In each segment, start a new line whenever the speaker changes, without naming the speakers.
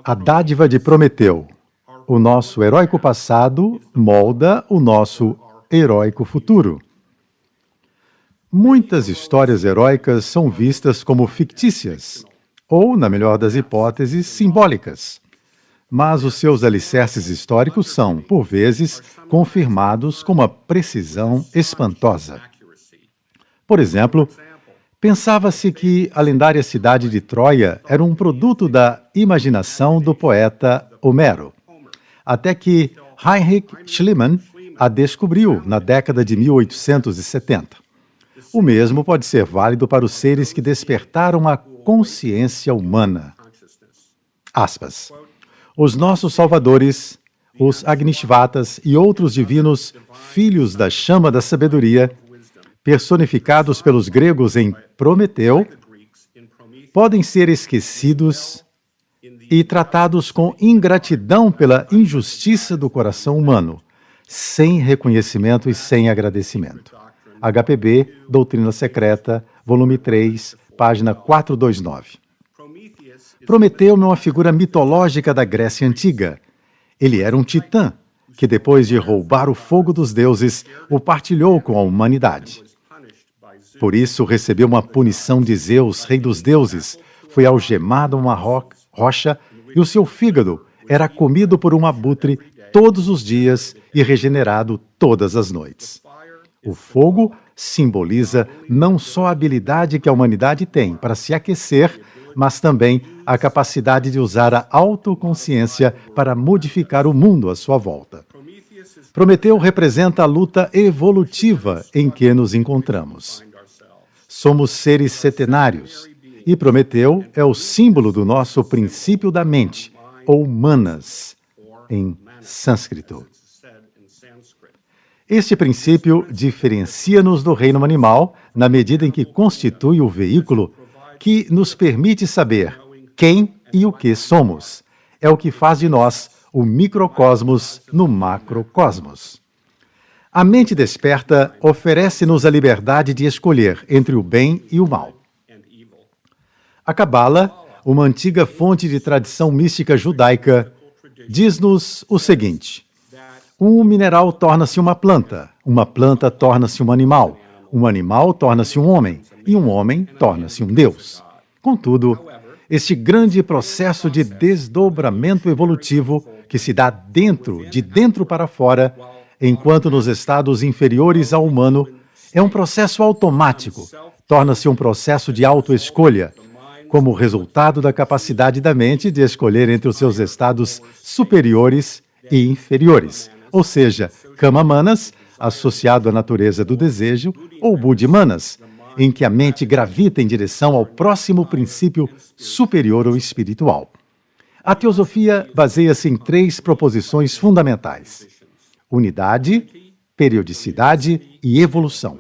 A dádiva de Prometeu. O nosso heróico passado molda o nosso heróico futuro. Muitas histórias heróicas são vistas como fictícias, ou, na melhor das hipóteses, simbólicas. Mas os seus alicerces históricos são, por vezes, confirmados com uma precisão espantosa. Por exemplo, pensava-se que a lendária cidade de Troia era um produto da imaginação do poeta Homero, até que Heinrich Schliemann a descobriu na década de 1870. O mesmo pode ser válido para os seres que despertaram a consciência humana. Aspas. Os nossos salvadores, os Agnishvatas e outros divinos filhos da chama da sabedoria, personificados pelos gregos em Prometeu, podem ser esquecidos e tratados com ingratidão pela injustiça do coração humano, sem reconhecimento e sem agradecimento. HPB, Doutrina Secreta, volume 3, página 429. Prometeu é uma figura mitológica da Grécia Antiga. Ele era um titã, que depois de roubar o fogo dos deuses, o partilhou com a humanidade. Por isso recebeu uma punição de Zeus, rei dos deuses, foi algemado a uma rocha e o seu fígado era comido por um abutre todos os dias e regenerado todas as noites. O fogo simboliza não só a habilidade que a humanidade tem para se aquecer, mas também a capacidade de usar a autoconsciência para modificar o mundo à sua volta. Prometeu representa a luta evolutiva em que nos encontramos. Somos seres setenários, e Prometeu é o símbolo do nosso princípio da mente, ou manas, em sânscrito. Este princípio diferencia-nos do reino animal na medida em que constitui o veículo que nos permite saber quem e o que somos. É o que faz de nós o microcosmos no macrocosmos. A mente desperta oferece-nos a liberdade de escolher entre o bem e o mal. A Cabala, uma antiga fonte de tradição mística judaica, diz-nos o seguinte: um mineral torna-se uma planta torna-se um animal torna-se um homem, e um homem torna-se um Deus. Contudo, este grande processo de desdobramento evolutivo que se dá de dentro para fora, enquanto nos estados inferiores ao humano, é um processo automático, torna-se um processo de autoescolha, como resultado da capacidade da mente de escolher entre os seus estados superiores e inferiores, ou seja, Kama Manas, associado à natureza do desejo, ou Buddhi Manas, em que a mente gravita em direção ao próximo princípio superior ou espiritual. A teosofia baseia-se em 3 proposições fundamentais: unidade, periodicidade e evolução.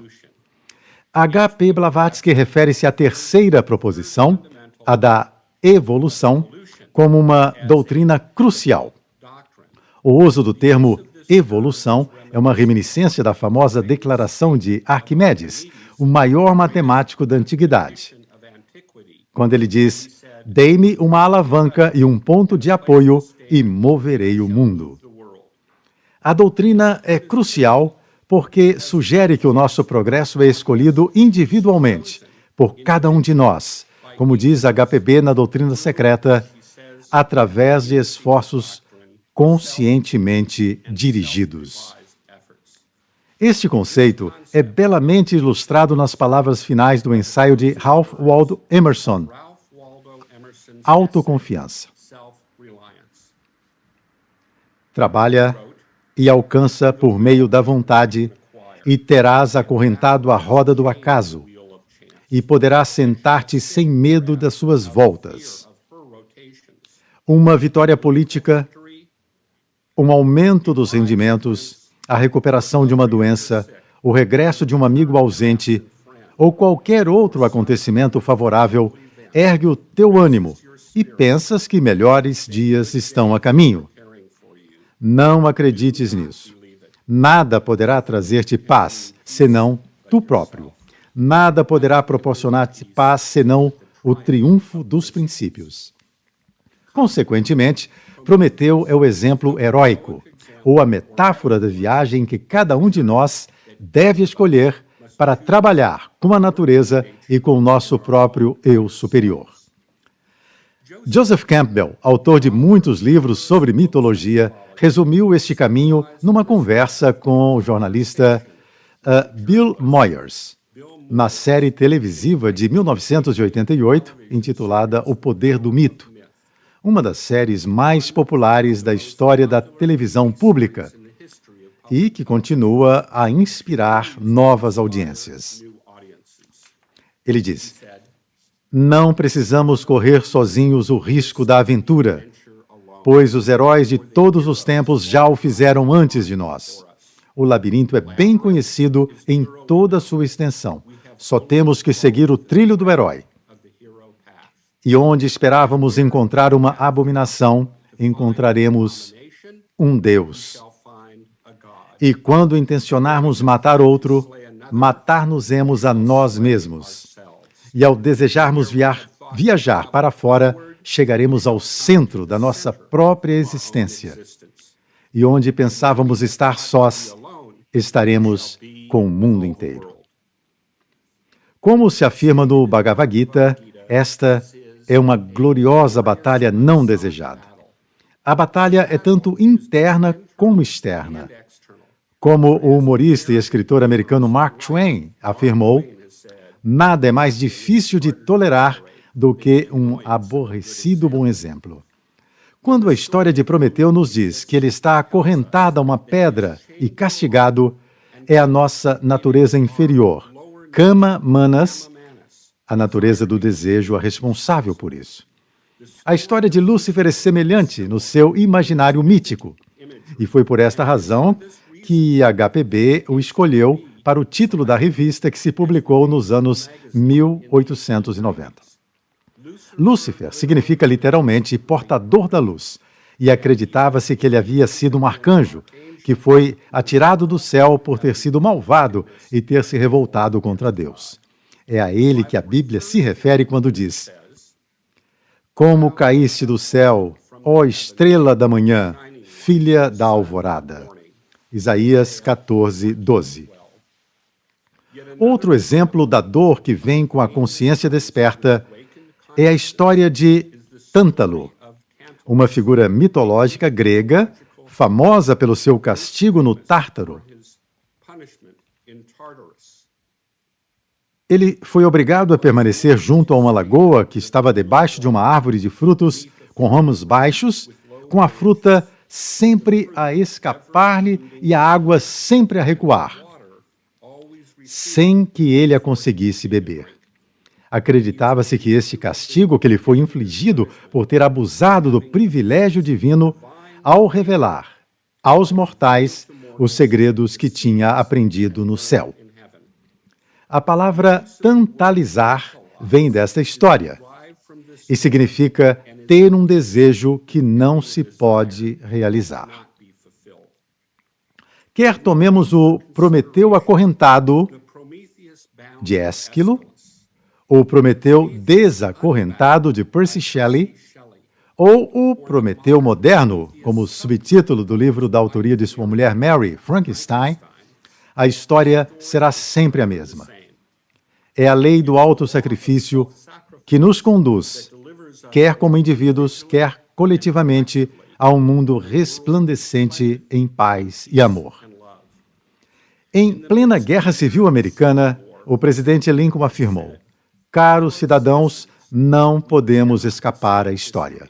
H.P. Blavatsky refere-se à terceira proposição, a da evolução, como uma doutrina crucial. O uso do termo evolução é uma reminiscência da famosa declaração de Arquimedes, o maior matemático da antiguidade, quando ele diz: dei-me uma alavanca e um ponto de apoio e moverei o mundo. A doutrina é crucial porque sugere que o nosso progresso é escolhido individualmente, por cada um de nós, como diz HPB na Doutrina Secreta, através de esforços conscientemente dirigidos. Este conceito é belamente ilustrado nas palavras finais do ensaio de Ralph Waldo Emerson, Autoconfiança. Trabalha e alcança por meio da vontade, e terás acorrentado a roda do acaso, e poderás sentar-te sem medo das suas voltas. Uma vitória política, um aumento dos rendimentos, a recuperação de uma doença, o regresso de um amigo ausente, ou qualquer outro acontecimento favorável, ergue o teu ânimo e pensas que melhores dias estão a caminho. Não acredites nisso. Nada poderá trazer-te paz, senão tu próprio. Nada poderá proporcionar-te paz, senão o triunfo dos princípios. Consequentemente, Prometeu é o exemplo heróico, ou a metáfora da viagem que cada um de nós deve escolher para trabalhar com a natureza e com o nosso próprio eu superior. Joseph Campbell, autor de muitos livros sobre mitologia, resumiu este caminho numa conversa com o jornalista Bill Moyers, na série televisiva de 1988, intitulada O Poder do Mito, uma das séries mais populares da história da televisão pública e que continua a inspirar novas audiências. Ele diz: não precisamos correr sozinhos o risco da aventura, pois os heróis de todos os tempos já o fizeram antes de nós. O labirinto é bem conhecido em toda a sua extensão. Só temos que seguir o trilho do herói. E onde esperávamos encontrar uma abominação, encontraremos um Deus. E quando intencionarmos matar outro, matar-nos-emos a nós mesmos. E ao desejarmos viajar para fora, chegaremos ao centro da nossa própria existência. E onde pensávamos estar sós, estaremos com o mundo inteiro. Como se afirma no Bhagavad Gita, esta é uma gloriosa batalha não desejada. A batalha é tanto interna como externa. Como o humorista e escritor americano Mark Twain afirmou, nada é mais difícil de tolerar do que um aborrecido bom exemplo. Quando a história de Prometeu nos diz que ele está acorrentado a uma pedra e castigado, é a nossa natureza inferior, Kama Manas, a natureza do desejo, a responsável por isso. A história de Lúcifer é semelhante no seu imaginário mítico, e foi por esta razão que a HPB o escolheu para o título da revista que se publicou nos anos 1890. Lúcifer significa literalmente portador da luz, e acreditava-se que ele havia sido um arcanjo, que foi atirado do céu por ter sido malvado e ter se revoltado contra Deus. É a ele que a Bíblia se refere quando diz: como caíste do céu, ó estrela da manhã, filha da alvorada. Isaías 14, 12. Outro exemplo da dor que vem com a consciência desperta é a história de Tântalo, uma figura mitológica grega famosa pelo seu castigo no Tártaro. Ele foi obrigado a permanecer junto a uma lagoa que estava debaixo de uma árvore de frutos com ramos baixos, com a fruta sempre a escapar-lhe e a água sempre a recuar, sem que ele a conseguisse beber. Acreditava-se que este castigo que lhe foi infligido por ter abusado do privilégio divino ao revelar aos mortais os segredos que tinha aprendido no céu. A palavra tantalizar vem desta história e significa ter um desejo que não se pode realizar. Quer tomemos o Prometeu acorrentado de Ésquilo, o Prometeu desacorrentado de Percy Shelley, ou o Prometeu moderno, como subtítulo do livro da autoria de sua mulher Mary, Frankenstein, a história será sempre a mesma. É a lei do autossacrifício que nos conduz, quer como indivíduos, quer coletivamente, a um mundo resplandecente em paz e amor. Em plena Guerra Civil Americana, o presidente Lincoln afirmou: caros cidadãos, não podemos escapar à história.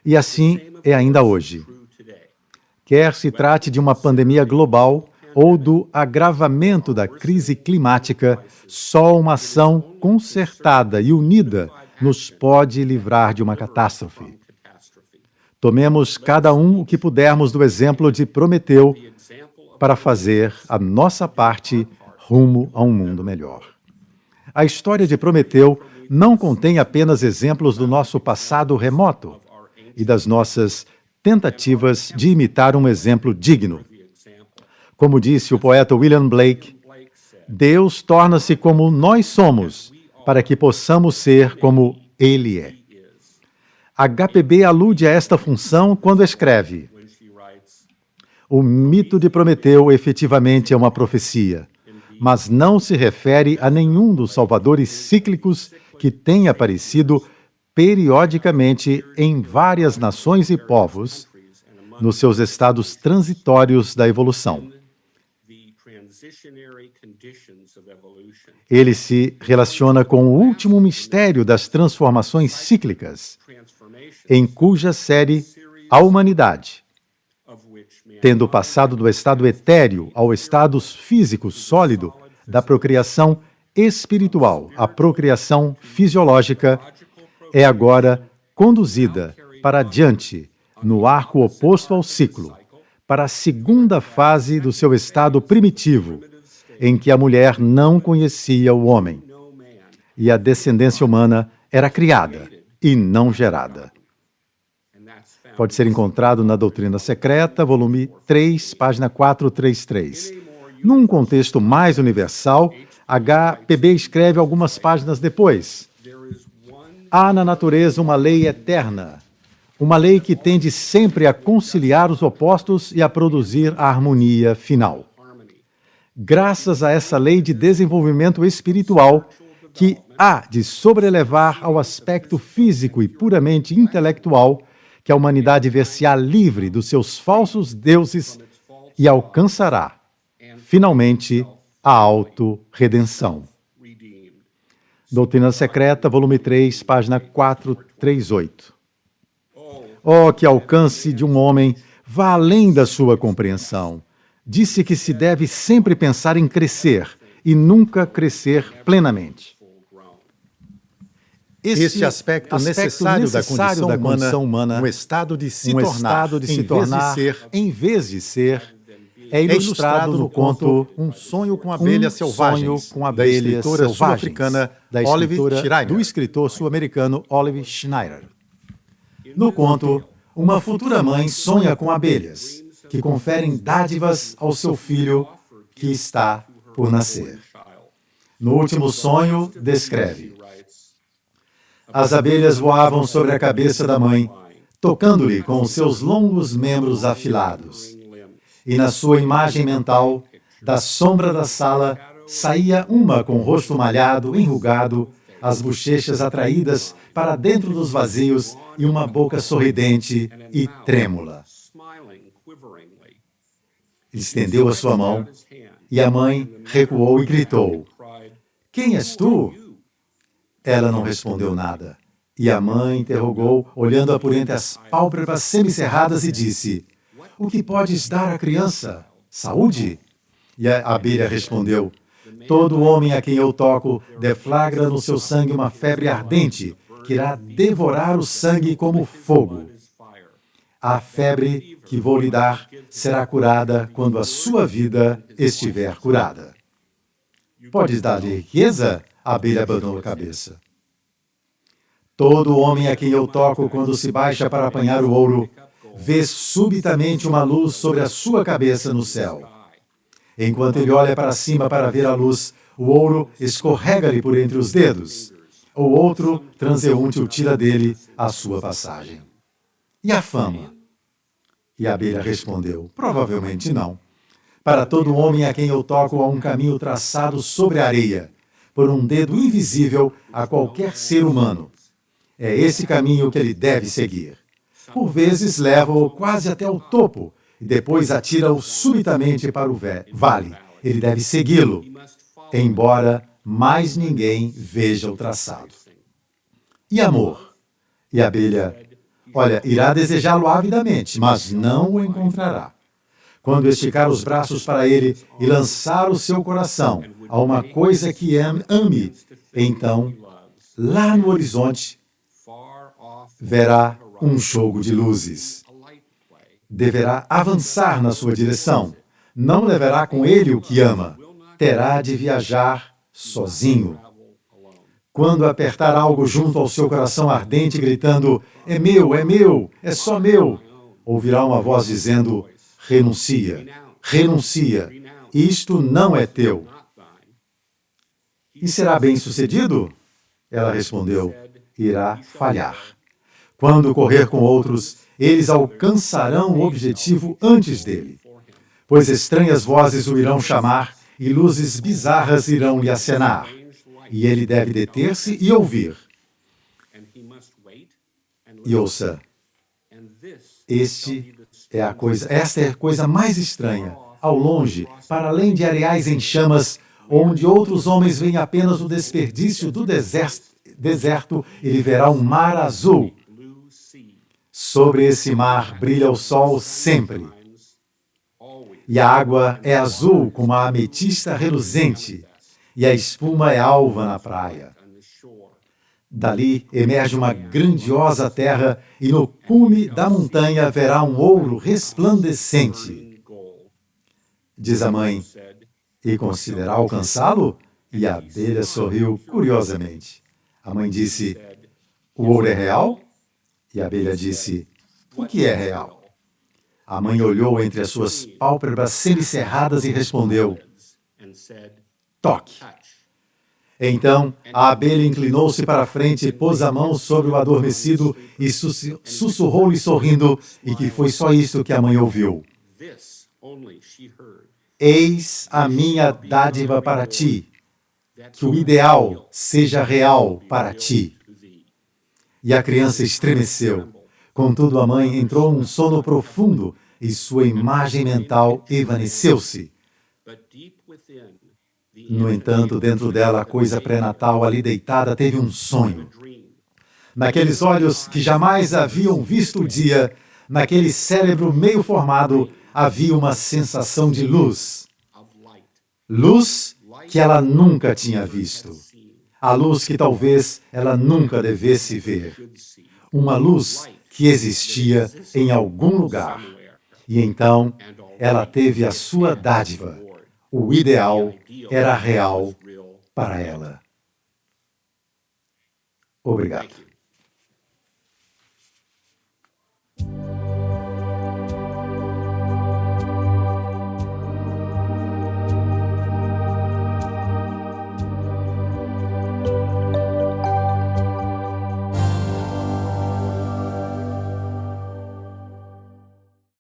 E assim é ainda hoje. Quer se trate de uma pandemia global ou do agravamento da crise climática, só uma ação concertada e unida nos pode livrar de uma catástrofe. Tomemos cada um o que pudermos do exemplo de Prometeu para fazer a nossa parte rumo a um mundo melhor. A história de Prometeu não contém apenas exemplos do nosso passado remoto e das nossas tentativas de imitar um exemplo digno. Como disse o poeta William Blake, Deus torna-se como nós somos, para que possamos ser como Ele é. HPB alude a esta função quando escreve: o mito de Prometeu efetivamente é uma profecia, mas não se refere a nenhum dos salvadores cíclicos que tem aparecido periodicamente em várias nações e povos, nos seus estados transitórios da evolução. Ele se relaciona com o último mistério das transformações cíclicas, em cuja série a humanidade, tendo passado do estado etéreo ao estado físico sólido da procriação espiritual à procriação fisiológica, é agora conduzida para adiante, no arco oposto ao ciclo, para a segunda fase do seu estado primitivo, em que a mulher não conhecia o homem, e a descendência humana era criada e não gerada. Pode ser encontrado na Doutrina Secreta, volume 3, página 433. Num contexto mais universal, HPB escreve algumas páginas depois: há na natureza uma lei eterna, uma lei que tende sempre a conciliar os opostos e a produzir a harmonia final. Graças a essa lei de desenvolvimento espiritual, que há de sobrelevar ao aspecto físico e puramente intelectual, que a humanidade ver-se-á livre dos seus falsos deuses e alcançará, finalmente, a auto-redenção. Doutrina Secreta, volume 3, página 438. Oh, que alcance de um homem vá além da sua compreensão. Disse que se deve sempre pensar em crescer e nunca crescer plenamente.
Este aspecto necessário da condição humana, um estado de se tornar,
em vez de ser, é ilustrado no conto
Um Sonho com Abelhas Selvagens,
da escritora
sul-africana
Olive
Schneider.
do escritor sul-americano Olive Schneider. No conto, uma futura mãe sonha com abelhas, que conferem dádivas ao seu filho que está por nascer. No último sonho, descreve: as abelhas voavam sobre a cabeça da mãe, tocando-lhe com os seus longos membros afilados. E na sua imagem mental, da sombra da sala, saía uma com o rosto malhado, enrugado, as bochechas atraídas para dentro dos vazios e uma boca sorridente e trêmula. Estendeu a sua mão, e a mãe recuou e gritou: quem és tu? Ela não respondeu nada. E a mãe interrogou, olhando-a por entre as pálpebras semicerradas, e disse: o que podes dar à criança? Saúde? E a abelha respondeu: todo homem a quem eu toco deflagra no seu sangue uma febre ardente, que irá devorar o sangue como fogo. A febre que vou lhe dar será curada quando a sua vida estiver curada. Podes dar-lhe riqueza? A abelha abanou a cabeça. Todo homem a quem eu toco quando se baixa para apanhar o ouro, vê subitamente uma luz sobre a sua cabeça no céu. Enquanto ele olha para cima para ver a luz, o ouro escorrega-lhe por entre os dedos. O outro transeunte o tira dele à sua passagem. E a fama? E a abelha respondeu: provavelmente não. Para todo homem a quem eu toco há um caminho traçado sobre a areia, por um dedo invisível a qualquer ser humano. É esse caminho que ele deve seguir. Por vezes leva-o quase até o topo e depois atira-o subitamente para o vale. Ele deve segui-lo, embora mais ninguém veja o traçado. E amor? E a abelha: olha, irá desejá-lo avidamente, mas não o encontrará. Quando esticar os braços para ele e lançar o seu coração a uma coisa que ame, então, lá no horizonte, verá um jogo de luzes. Deverá avançar na sua direção. Não levará com ele o que ama. Terá de viajar sozinho. Quando apertar algo junto ao seu coração ardente, gritando: é meu, é só meu, ouvirá uma voz dizendo: renuncia, renuncia, isto não é teu. E será bem sucedido? Ela respondeu: irá falhar. Quando correr com outros, eles alcançarão o objetivo antes dele, pois estranhas vozes o irão chamar e luzes bizarras irão lhe acenar, e ele deve deter-se e ouvir. E ouça, esta é a coisa mais estranha, ao longe, para além de areais em chamas, onde outros homens veem apenas o desperdício do deserto, ele verá um mar azul. Sobre esse mar brilha o sol sempre. E a água é azul como a ametista reluzente, e a espuma é alva na praia. Dali emerge uma grandiosa terra, e no cume da montanha haverá um ouro resplandecente. Diz a mãe, e considerar alcançá-lo? E a abelha sorriu curiosamente. A mãe disse, o ouro é real? E a abelha disse, o que é real? A mãe olhou entre as suas pálpebras semicerradas e respondeu, toque. Então, a abelha inclinou-se para a frente e pôs a mão sobre o adormecido e sussurrou-lhe sorrindo, e que foi só isso que a mãe ouviu. Eis a minha dádiva para ti, que o ideal seja real para ti. E a criança estremeceu. Contudo, a mãe entrou num sono profundo e sua imagem mental evaneceu-se. No entanto, dentro dela, a coisa pré-natal ali deitada teve um sonho. Naqueles olhos que jamais haviam visto o dia, naquele cérebro meio formado, havia uma sensação de luz. Luz que ela nunca tinha visto. A luz que talvez ela nunca devesse ver. Uma luz que existia em algum lugar. E então, ela teve a sua dádiva. O ideal era real para ela. Obrigado.